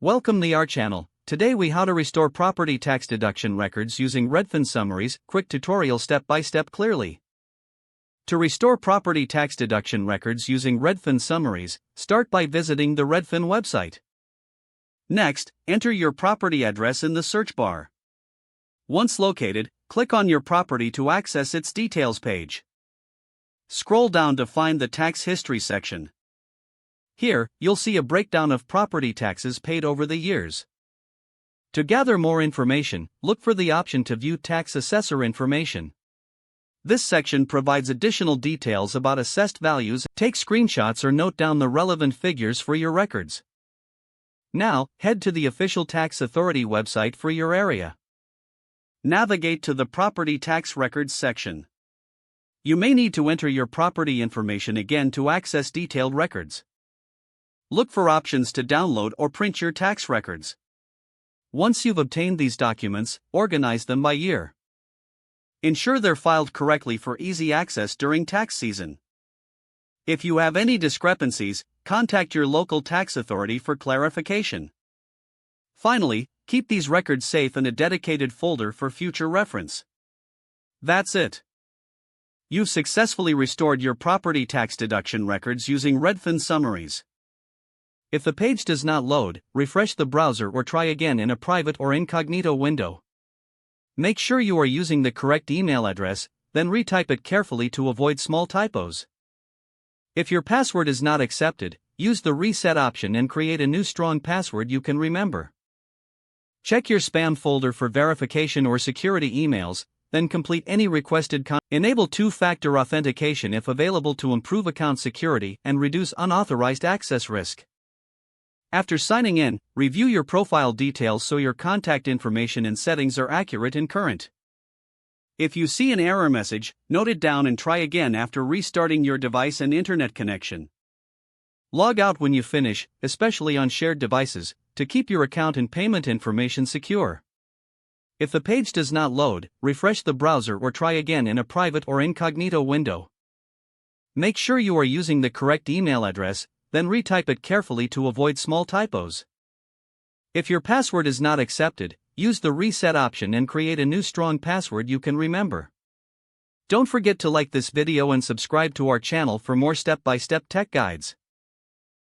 Welcome to our channel. Today we how to restore property tax deduction records using Redfin summaries, quick tutorial step by step clearly. To restore property tax deduction records using Redfin summaries, start by visiting the Redfin website. Next, enter your property address in the search bar. Once located, click on your property to access its details page. Scroll down to find the tax history section. Here, you'll see a breakdown of property taxes paid over the years. To gather more information, look for the option to view tax assessor information. This section provides additional details about assessed values. Take screenshots or note down the relevant figures for your records. Now, head to the official tax authority website for your area. Navigate to the Property Tax Records section. You may need to enter your property information again to access detailed records. Look for options to download or print your tax records. Once you've obtained these documents, organize them by year. Ensure they're filed correctly for easy access during tax season. If you have any discrepancies, contact your local tax authority for clarification. Finally, keep these records safe in a dedicated folder for future reference. That's it. You've successfully restored your property tax deduction records using Redfin summaries. If the page does not load, refresh the browser or try again in a private or incognito window. Make sure you are using the correct email address, then retype it carefully to avoid small typos. If your password is not accepted, use the reset option and create a new strong password you can remember. Check your spam folder for verification or security emails, then complete any requested content. Enable two-factor authentication if available to improve account security and reduce unauthorized access risk. After signing in, review your profile details so your contact information and settings are accurate and current. If you see an error message, note it down and try again after restarting your device and internet connection. Log out when you finish, especially on shared devices, to keep your account and payment information secure. If the page does not load, refresh the browser or try again in a private or incognito window. Make sure you are using the correct email address, then retype it carefully to avoid small typos. If your password is not accepted, use the reset option and create a new strong password you can remember. Don't forget to like this video and subscribe to our channel for more step-by-step tech guides.